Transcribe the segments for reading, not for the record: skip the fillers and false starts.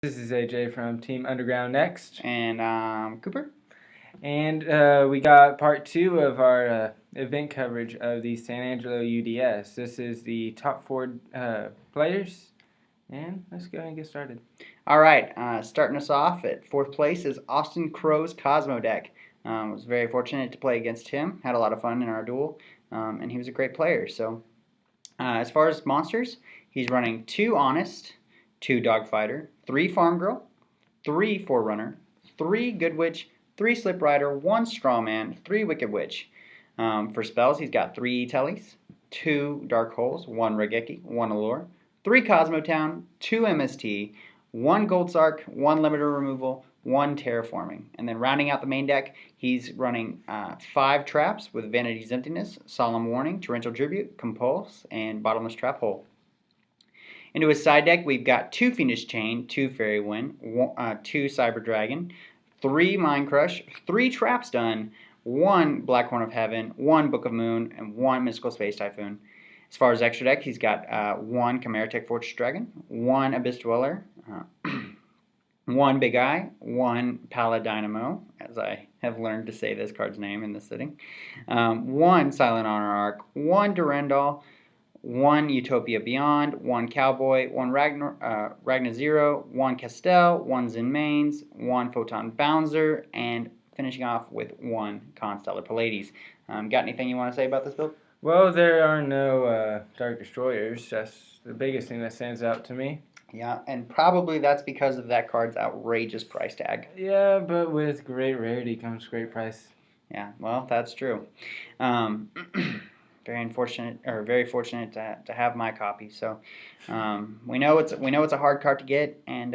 This is AJ from Team UGNXT. And Cooper. And we got part 2 of our event coverage of the San Angelo UDS. This is the top 4 players. And let's go ahead and get started. All right, starting us off at 4th place is Austin Crow's Cosmo deck. Was very fortunate to play against him. Had a lot of fun in our duel, and he was a great player. So, as far as monsters, he's running 2 Honest, 2 Dogfighter, 3 Farm Girl, 3 Forerunner, 3 Good Witch, 3 Slip Rider, 1 Strawman, 3 Wicked Witch. For spells, he's got 3 Tellies, 2 Dark Holes, 1 Regeki, 1 Allure, 3 Cosmotown, 2 MST, 1 Gold Sark, 1 Limiter Removal, 1 Terraforming. And then rounding out the main deck, he's running 5 Traps with Vanity's Emptiness, Solemn Warning, Torrential Tribute, Compulse, and Bottomless Trap Hole. Into his side deck, we've got 2 Fiendish Chain, 2 Fairy Wind, 2 Cyber Dragon, 3 Mind Crush, 3 Trap Stun, 1 Black Horn of Heaven, 1 Book of Moon, and 1 Mystical Space Typhoon. As far as extra deck, he's got 1 Chimeratech Fortress Dragon, 1 Abyss Dweller, 1 Big Eye, 1 Paladynamo, as I have learned to say this card's name in this sitting, 1 Silent Honor Arc, 1 Durandal, 1 Utopia Beyond, 1 Cowboy, 1 Ragnar Zero, 1 Castell, 1 Zen Mains, 1 Photon Bouncer, and finishing off with 1 Constellar Pallades. Got anything you want to say about this build? Well, there are no Dark Destroyers. That's the biggest thing that stands out to me. Yeah, and probably that's because of that card's outrageous price tag. Yeah, but with great rarity comes great price. Yeah, well, that's true. Very unfortunate, or very fortunate to have my copy. So we know it's a hard card to get, and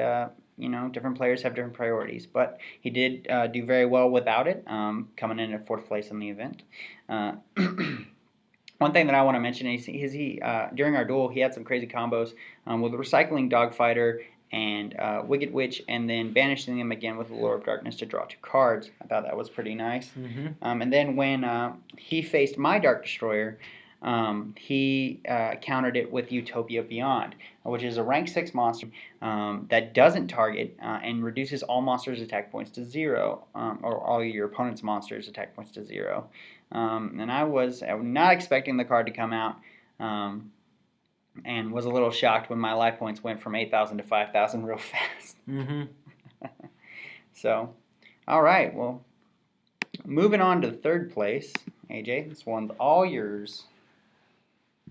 different players have different priorities. But he did do very well without it, coming in at 4th place in the event. One thing that I want to mention is he during our duel he had some crazy combos with Recycling Dogfighter and Wicked Witch, and then banishing them again with Lure of Darkness to draw 2 cards. I thought that was pretty nice. Mm-hmm. And then when he faced my Dark Destroyer, he countered it with Utopia Beyond, which is a rank 6 monster that doesn't target and reduces all monsters' attack points to 0, or all your opponent's monsters' attack points to 0. And I was not expecting the card to come out, and was a little shocked when my life points went from 8,000 to 5,000 real fast. Mm-hmm. So, all right, well, moving on to 3rd place, AJ, this one's all yours.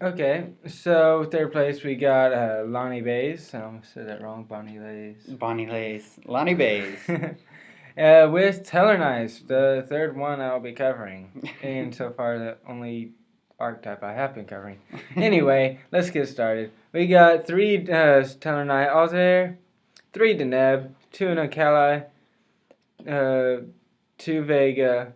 Okay, so 3rd place we got Lonnie Bays. I almost said that wrong. Bonnie Lays. Bonnie Lays. Lonnie Bays. With Tellarknife, the 3rd one I'll be covering. And so far, the only archetype I have been covering. Anyway, let's get started. We got 3 Tellarknife Altair, 3 Deneb, 2 Nakali, 2 Vega,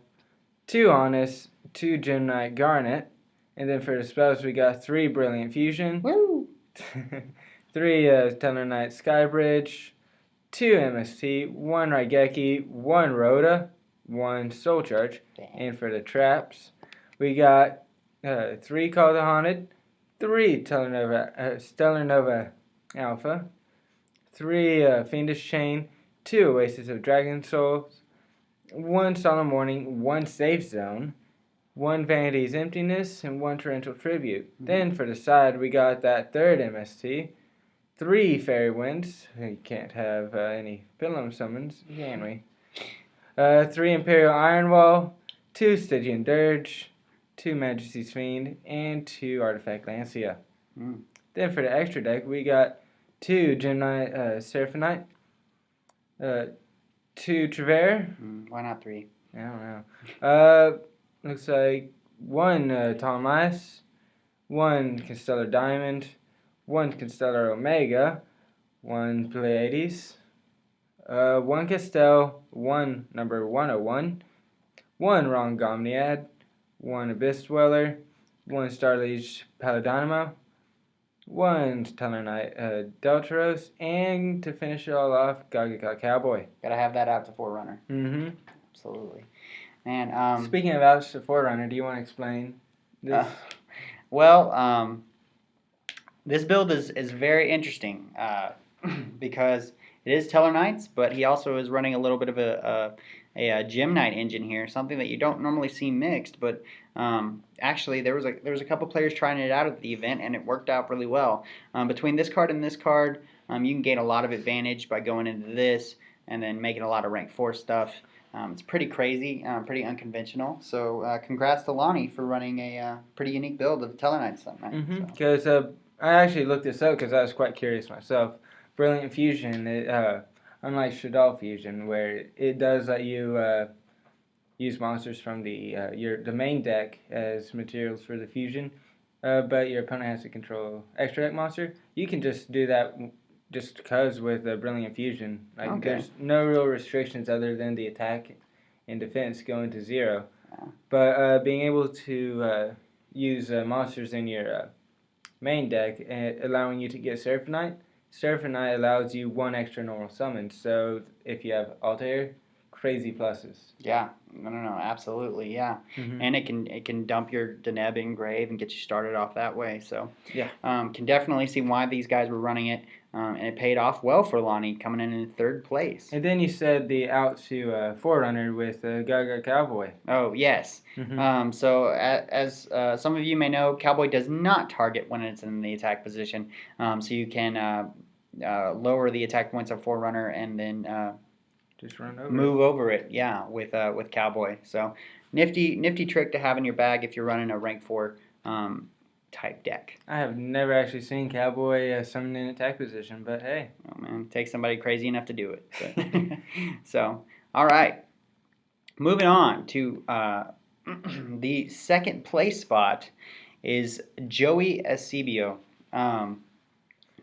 2 Honest, 2 Gemini Garnet. And then for the spells, we got 3 Brilliant Fusion, Woo! 3 Tellarknife Skybridge, 2 MST, 1 Raigeki, 1 Rhoda, 1 Soul Charge. Damn. And for the traps, we got 3 Call the Haunted, 3 Stellar Nova Alpha, 3 Fiendish Chain, 2 Oasis of Dragon Souls, 1 Solemn Warning, 1 Safe Zone, 1 Vanity's Emptiness, and 1 Torrential Tribute. Mm-hmm. Then for the side, we got that 3rd MST, 3 Fairy Winds. We can't have any Pilum Summons, can we? 3 Imperial Iron Wall, 2 Stygian Dirge, 2 Majesty's Fiend, and 2 Artifact Lancia. Mm. Then for the extra deck, we got 2 Gemini Seraphonite, 2 Trevere. Why not 3? I don't know. Looks like 1 Ptolemaeus, 1 Constellar Diamond, 1 Constellar Omega, 1 Pleiades, 1 Castell, 1 number 101, 1 Rongomniad, 1 Abyss Dweller, 1 Starliege Paladynamo, 1 Tellarknife Deltaros, and to finish it all off, Gaga Cowboy. Gotta have that out to Forerunner. Mm-hmm. Absolutely. And speaking of out to Forerunner, do you want to explain this? This build is very interesting because It is Tellarknights, but he also is running a little bit of a Gem Knight engine here, something that you don't normally see mixed. But actually, there was a couple players trying it out at the event, and it worked out really well. Between this card and this card, you can gain a lot of advantage by going into this and then making a lot of rank 4 stuff. It's pretty crazy, pretty unconventional. So congrats to Lonnie for running a pretty unique build of Tellarknights that night. Because I actually looked this up because I was quite curious myself. Brilliant Fusion, unlike Shaddoll Fusion, where it does let you use monsters from the main deck as materials for the fusion, but your opponent has to control extra deck monster. You can just do that just because with Brilliant Fusion. Like there's no real restrictions other than the attack and defense going to 0. But being able to use monsters in your main deck, allowing you to get Seraphinite. Seraphinite allows you 1 extra normal summon. So if you have Altair, crazy pluses. Yeah, no, absolutely, yeah. And it can dump your Deneb in Grave and get you started off that way. So yeah, can definitely see why these guys were running it, and it paid off well for Lonnie, coming in 3rd place. And then you said the out to Forerunner with Gaga Cowboy. Oh yes. So as some of you may know, Cowboy does not target when it's in the attack position. So you can lower the attack points of Forerunner and then just run over move over it, yeah, with Cowboy. So nifty trick to have in your bag if you're running a rank 4 type deck. I have never actually seen Cowboy summon in attack position, but hey. Oh man, take somebody crazy enough to do it. But so, all right, moving on to the 2nd place spot is Joey Escibio.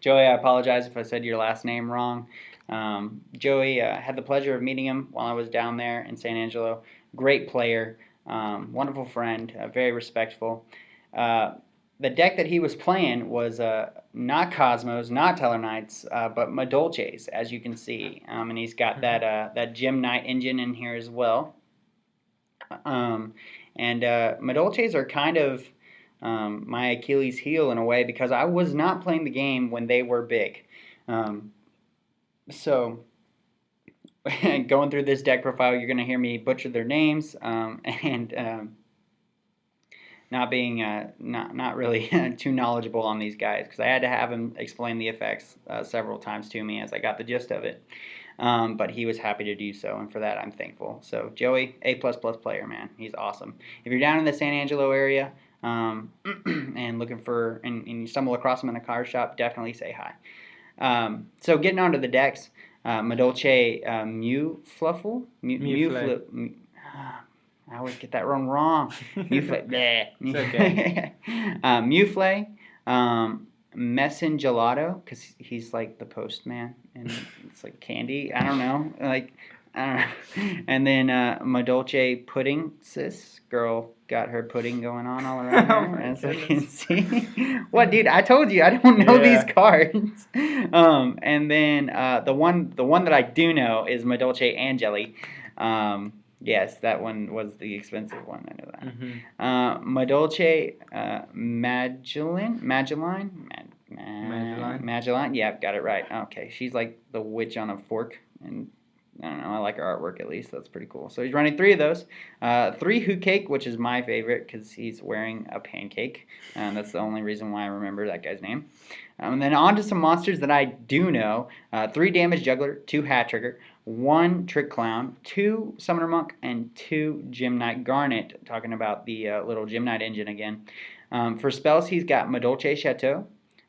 Joey, I apologize if I said your last name wrong. Joey, had the pleasure of meeting him while I was down there in San Angelo. Great player, wonderful friend, very respectful. The deck that he was playing was not Cosmos, not Tellarknights, but Madolches, as you can see. And he's got that Gem Knight engine in here as well. And Madolches are kind of my Achilles heel in a way because I was not playing the game when they were big. So going through this deck profile, you're going to hear me butcher their names and not being not really too knowledgeable on these guys because I had to have him explain the effects several times to me as I got the gist of it. But he was happy to do so, and for that I'm thankful. So Joey, A++ player, man. He's awesome. If you're down in the San Angelo area and looking for and you stumble across him in a card shop, definitely say hi. So getting onto the decks, Madolche Mewfluffle. Mewflip. I always get that one wrong. Mewflay. It's okay. Mewflay. Messin Gelato, because he's like the postman, and it's like candy. I don't know. And then Madolche Pudding. Sis girl got her pudding going on all around her, as I can see. What, dude? I told you I don't know these cards. And then the one that I do know is Madolche Angeli. Yes, that one was the expensive one. I know that. Madolche Magellan. Yeah, got it right. Okay, she's like the witch on a fork, and I don't know. I like her artwork at least. That's pretty cool. So he's running 3 of those. 3 Hoot Cake, which is my favorite because he's wearing a pancake. That's the only reason why I remember that guy's name. And then on to some monsters that I do know. 3 Damage Juggler, 2 Hat Trigger, 1 Trick Clown, 2 Summoner Monk, and 2 Gem Knight Garnet. Talking about the little Gem Knight engine again. For spells, he's got Madolche Chateau,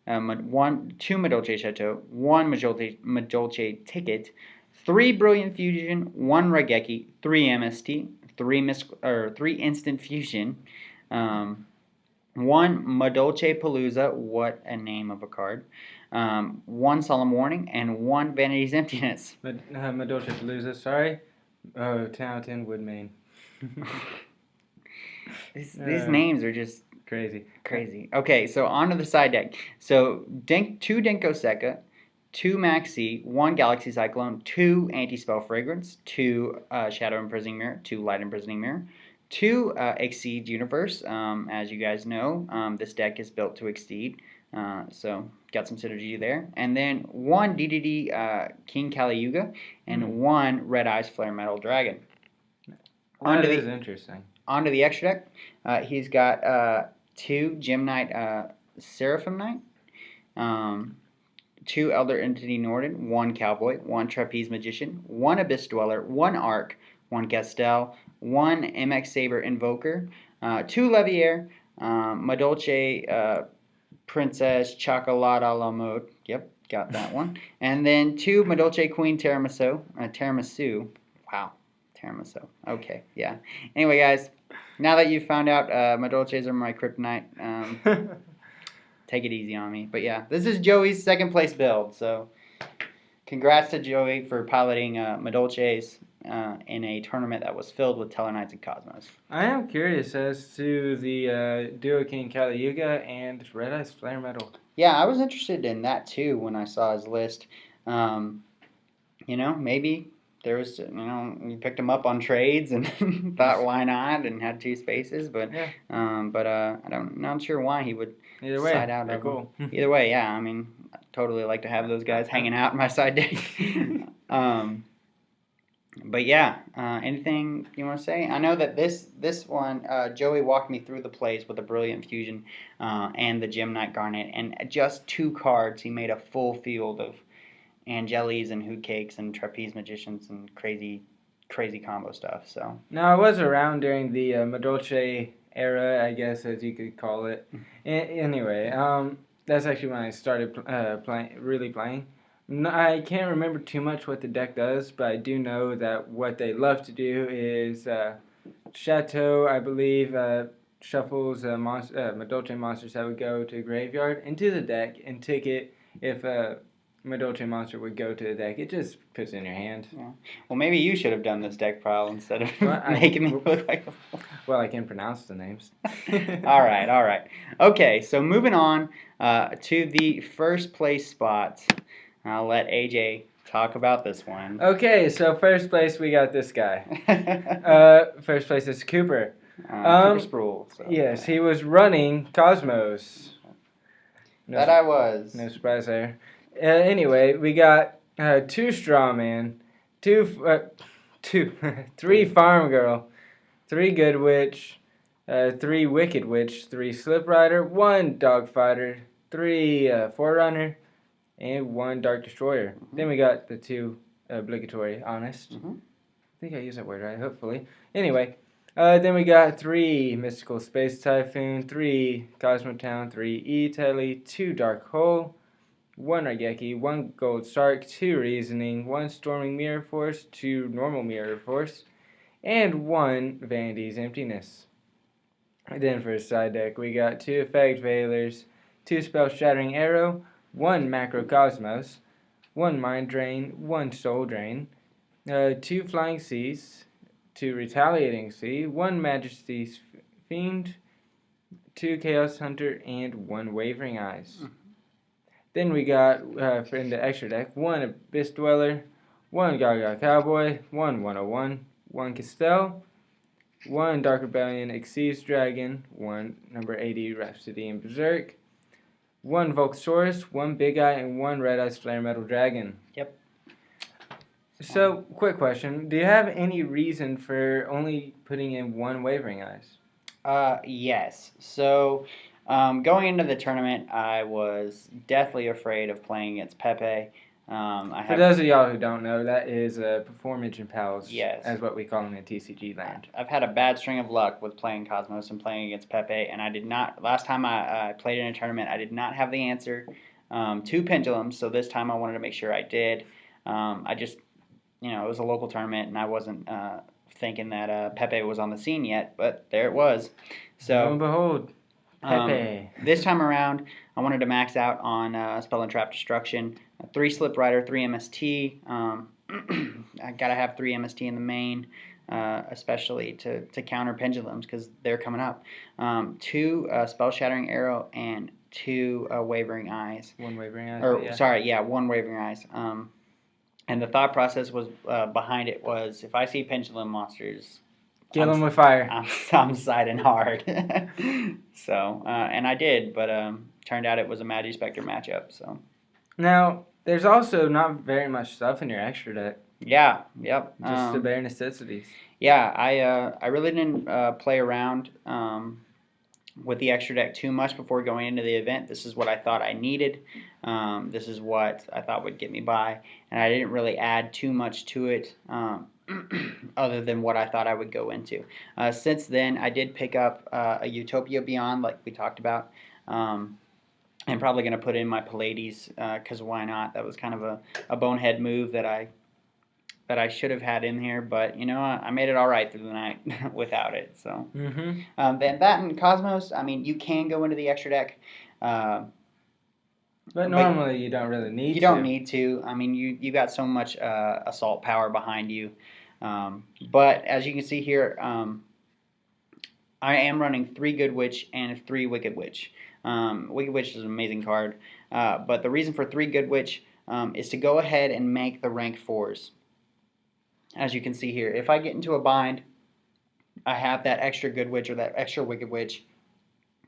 2 Madolche Chateau, 1 Madolche Ticket, 3 Brilliant Fusion, 1 Raigeki, 3 MST, 3 Instant Fusion, 1 Madolche Palooza, what a name of a card, 1 Solemn Warning, and 1 Vanity's Emptiness. Madolche Palooza, sorry. Oh, 10 out of 10 Woodmane. These names are just crazy. Okay, so on to the side deck. So 2 Denko Sekka, 2 Maxi, 1 Galaxy Cyclone, 2 Anti-Spell Fragrance, 2 Shadow Imprisoning Mirror, 2 Light Imprisoning Mirror, 2 Exceed Universe. As you guys know, this deck is built to exceed. So got some synergy there. And then 1 DDD King Kali and 1 Red Eyes Flare Metal Dragon. That is interesting. Onto the extra deck, he's got 2 Gem Knight Seraphim Knight, 2 Elder Entity Norden, 1 Cowboy, 1 Trapeze Magician, 1 Abyss Dweller, 1 Arc, 1 Castel, 1 MX Saber Invoker, 2 Leviair, Madolche Princess Chocolata La Mode. Yep, got that one. And then 2 Madolche Queen Tiramisu. Wow, Tiramisu. Okay, yeah. Anyway, guys, now that you've found out Madolches are my kryptonite, take it easy on me. But yeah, this is Joey's second place build. So congrats to Joey for piloting Madolches in a tournament that was filled with Tellarknights and Cosmos. I am curious as to the Duo King Kali and Red Eyes Flare Metal. Yeah, I was interested in that too when I saw his list. Maybe there was, you picked him up on trades and thought why not, and had 2 spaces, but yeah. I'm not sure why he would Either way, side out they're of cool. Either way, yeah. I mean, I totally like to have those guys hanging out in my side deck. But yeah, anything you want to say? I know that this one, Joey walked me through the plays with a Brilliant Fusion and the Gem Knight Garnet, and just 2 cards, he made a full field of Angelis and Hood Cakes and Trapeze Magicians and crazy combo stuff. So now I was around during the Madolche era, I guess, as you could call it. Anyway, that's actually when I started playing. I can't remember too much what the deck does, but I do know that what they love to do is Chateau, I believe, shuffles Madolche monsters that would go to graveyard into the deck and ticket if Madolche monster would go to the deck. It just puts it in your hand. Yeah. Well, maybe you should have done this deck pile instead of making me look like a fool. Well, I can pronounce the names. All right. Okay, so moving on to the first place spots. I'll let AJ talk about this one. Okay, so first place we got this guy. First place is Cooper. Cooper Sproul. So, yes, he was running Cosmos. I was. No surprise there. Anyway, we got 2 Strawman, 3 Farm Girl, 3 Good Witch, 3 Wicked Witch, 3 Slip Rider, 1 Dog Fighter, 3 Forerunner, and 1 Dark Destroyer. Then we got the 2 obligatory Honest. I think I used that word right, hopefully. Anyway, then we got 3 Mystical Space Typhoon, 3 Cosmotown, 3 E-Telly, 2 Dark Hole, 1 Raigeki, 1 Gold Shark, 2 Reasoning, 1 Storming Mirror Force, 2 Normal Mirror Force, and 1 Vanity's Emptiness. And then for his side deck, we got 2 Effect Veilers, 2 Spell Shattering Arrow, 1 Macrocosmos, 1 Mind Drain, 1 Soul Drain, 2 Flying Seas, 2 Retaliating Sea, 1 Majesty's Fiend, 2 Chaos Hunter, and 1 Wavering Eyes. Then we got, in the extra deck, 1 Abyss Dweller, 1 Gaga Cowboy, 1 101, 1 Castell, 1 Dark Rebellion Exceeds Dragon, 1 number 80 Rhapsody and Berserk, 1 Volcasaurus, 1 Big Eye, and 1 Red Eyes Flare Metal Dragon. Yep. So, quick question. Do you have any reason for only putting in 1 Wavering Eyes? Yes. So, going into the tournament, I was deathly afraid of playing against Pepe. For those of y'all who don't know, that is Perform Engine Pals, yes, as what we call them in TCG land. I've had a bad string of luck with playing Cosmos and playing against Pepe, and I did not, last time I played in a tournament, I did not have the answer to Pendulums, so this time I wanted to make sure I did. I just, it was a local tournament, and I wasn't thinking that Pepe was on the scene yet, but there it was. So, lo and behold, Pepe. This time around, I wanted to max out on Spell and Trap Destruction, 3 Slip Rider, 3 MST. I gotta have 3 MST in the main, especially to counter Pendulums because they're coming up. 2 Spell Shattering Arrow and 2 Wavering Eyes. 1 Wavering Eyes. Or 1 Wavering Eyes. And the thought process was behind it was if I see Pendulum monsters, Kill him with fire. I'm siding hard. So, and I did, but turned out it was a Magi Spectre matchup. So. Now, there's also not very much stuff in your extra deck. Yeah. Yep. Just the bare necessities. Yeah, I really didn't play around with the extra deck too much before going into the event. This is what I thought I needed. This is what I thought would get me by, and I didn't really add too much to it other than what I thought I would go into. Since then, I did pick up a Utopia Beyond, like we talked about. I'm probably going to put in my Pallades because why not? That was kind of a bonehead move that I should have had in here, but you know, I made it all right through the night without it. So then that and Cosmos, I mean, you can go into the extra deck, but normally you don't really need to. You don't need to. I mean, you got so much assault power behind you. But as you can see here, I am running 3 Good Witch and 3 Wicked Witch. Wicked Witch is an amazing card, but the reason for 3 Good Witch is to go ahead and make the rank 4s. As you can see here, if I get into a bind, I have that extra Good Witch or that extra Wicked Witch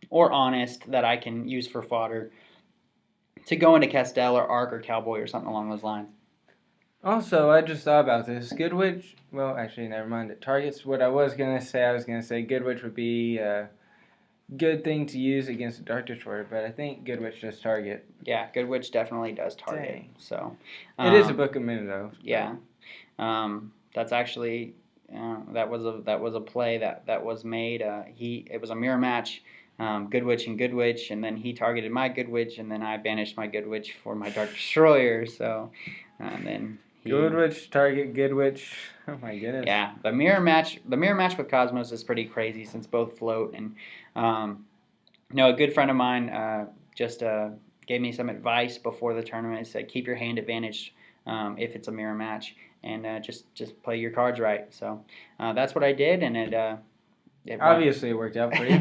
or Honest that I can use for fodder to go into Castell or Arc or Cowboy or something along those lines. Also, I just thought about this. Good Witch, well, actually, never mind. It targets what I was going to say. Good Witch would be a good thing to use against a Dark Destroyer, but I think Good Witch does target. Yeah, Good Witch definitely does target. Dang. So it is a Book of Moon, though. Yeah. That's actually that was a play that was made. It was a mirror match, Good Witch and Good Witch, and then he targeted my Good Witch, and then I banished my Good Witch for my Dark Destroyer. So then Good Witch target Good Witch. Oh my goodness. Yeah, the mirror match with Cosmos is pretty crazy since both float, and a good friend of mine just gave me some advice before the tournament. He said keep your hand advantage if it's a mirror match. And just play your cards right. So that's what I did, and it obviously worked out for you.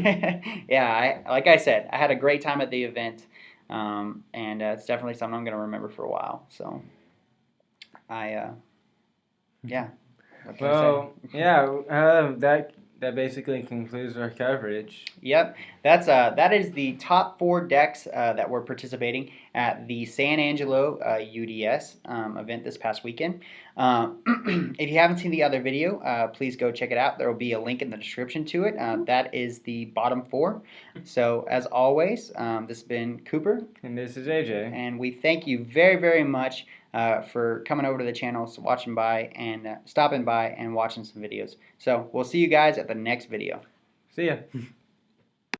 Yeah, like I said, I had a great time at the event, and it's definitely something I'm going to remember for a while. So yeah. Well, that basically concludes our coverage. Yep, that is the top 4 decks that were participating at the San Angelo UDS event this past weekend. If you haven't seen the other video, please go check it out. There will be a link in the description to it. That is the bottom 4. So as always, this has been Cooper. And this is AJ. And we thank you very, very much for coming over to the channel, stopping by and watching some videos. So we'll see you guys at the next video. See ya.